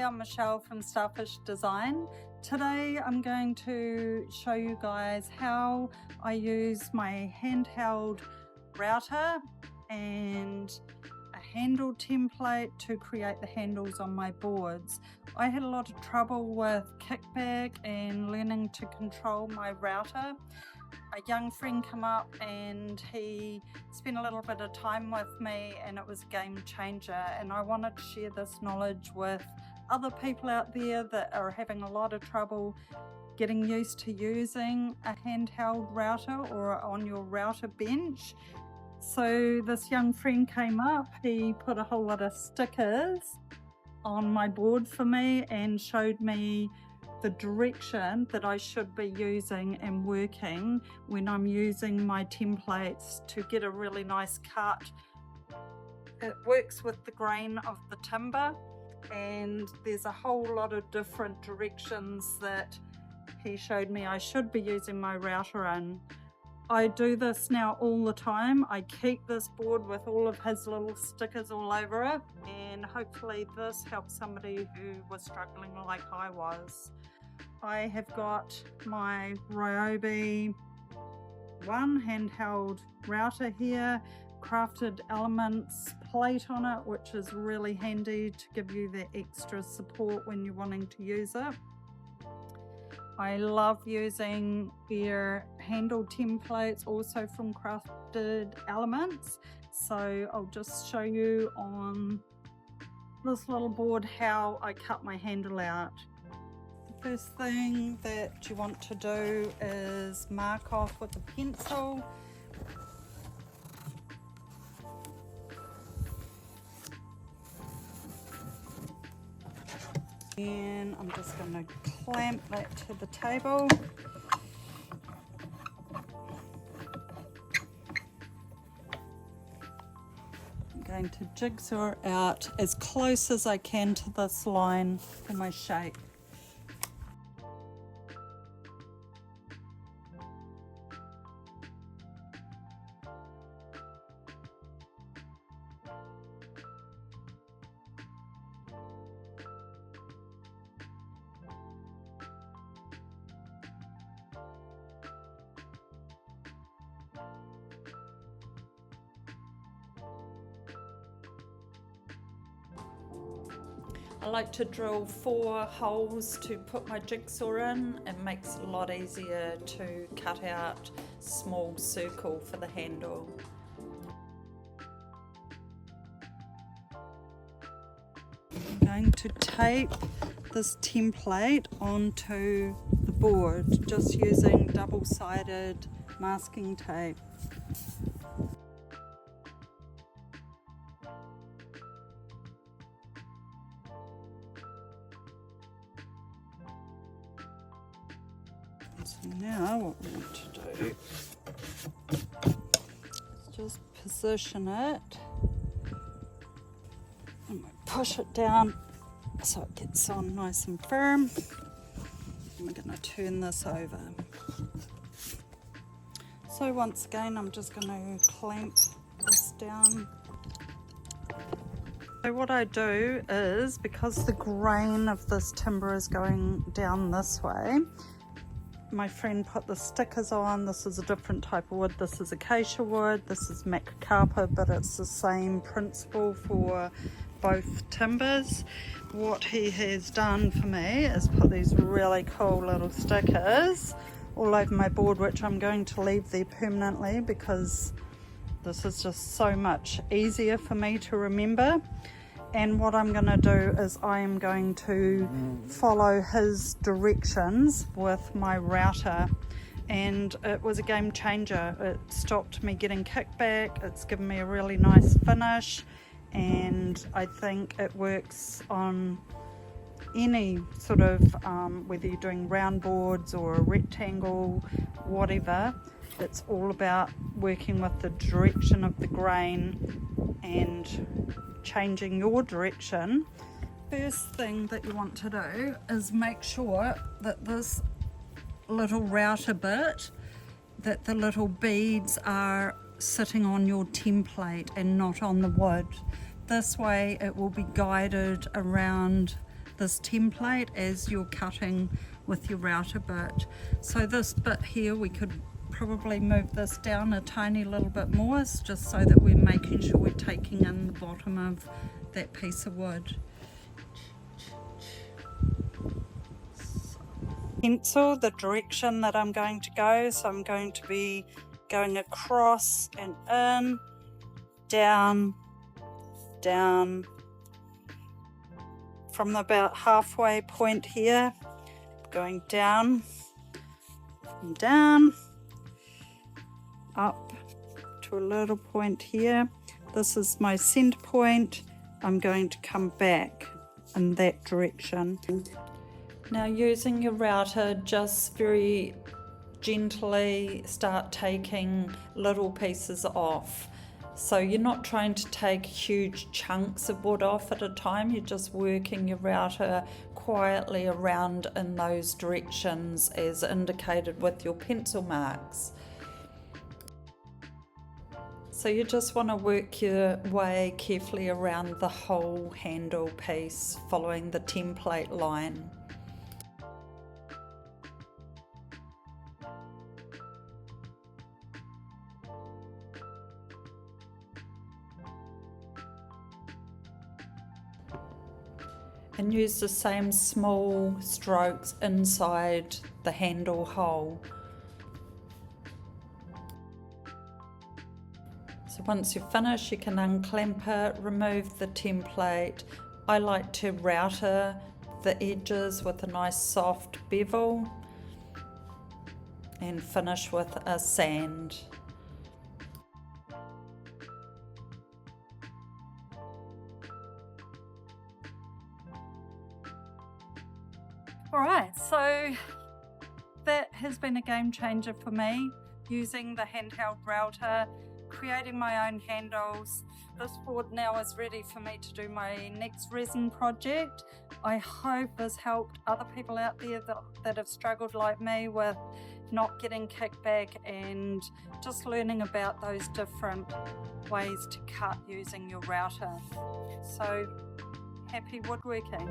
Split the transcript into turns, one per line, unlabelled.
I'm Michelle from Starfish Design. Today I'm going to show you guys how I use my handheld router and a handle template to create the handles on my boards. I had a lot of trouble with Kickback and learning to control my router. A young friend came up and he spent a little bit of time with me, and it was a game changer, and I wanted to share this knowledge with other people out there that are having a lot of trouble getting used to using a handheld router or on your router bench. So this young friend came up, he put a whole lot of stickers on my board for me and showed me the direction that I should be using and working when I'm using my templates to get a really nice cut. It works with the grain of the timber, and there's a whole lot of different directions that he showed me I should be using my router in. I do this now all the time. I keep this board with all of his little stickers all over it, and hopefully this helps somebody who was struggling like I was. I have got my Ryobi 1 handheld router here, crafted elements plate on it, which is really handy to give you the extra support when you're wanting to use it. I love using their handle templates also from Crafted Elements, so I'll just show you on this little board how I cut my handle out. The first thing that you want to do is mark off with a pencil. And I'm just going to clamp that to the table. I'm going to jigsaw out as close as I can to this line for my shape. I like to drill 4 holes to put my jigsaw in. It makes it a lot easier to cut out a small circle for the handle. I'm going to tape this template onto the board just using double-sided masking tape. So now what we need to do is just position it, and we push it down so it gets on nice and firm. And we're going to turn this over. So once again, I'm just going to clamp this down. So what I do is, because the grain of this timber is going down this way, my friend put the stickers on. This is a different type of wood. This is acacia wood, this is macacarpa, but it's the same principle for both timbers. What he has done for me is put these really cool little stickers all over my board, which I'm going to leave there permanently because this is just so much easier for me to remember. And what I'm going to do is I am going to follow his directions with my router, and it was a game changer. It stopped me getting kickback, it's given me a really nice finish, and I think it works on any sort of, whether you're doing round boards or a rectangle, whatever. It's all about working with the direction of the grain and changing your direction. First thing that you want to do is make sure that this little router bit, that the little beads are sitting on your template and not on the wood. This way it will be guided around this template as you're cutting with your router bit. So this bit here, we could probably move this down a tiny little bit more, just so that we're making sure we're taking in the bottom of that piece of wood. Pencil the direction that I'm going to go, so I'm going to be going across and in, down, down, from about halfway point here, going down and down, up to a little point here. This is my center point. I'm going to come back in that direction. Now, using your router, just very gently start taking little pieces off. So you're not trying to take huge chunks of wood off at a time, you're just working your router quietly around in those directions as indicated with your pencil marks. So you just want to work your way carefully around the whole handle piece, following the template line. And use the same small strokes inside the handle hole. So once you're finished, you can unclamp it, remove the template. I like to router the edges with a nice soft bevel and finish with a sand. Alright, so that has been a game changer for me, using the handheld router, creating my own handles. This board now is ready for me to do my next resin project. I hope this helped other people out there that have struggled like me with not getting kickback and just learning about those different ways to cut using your router. So happy woodworking.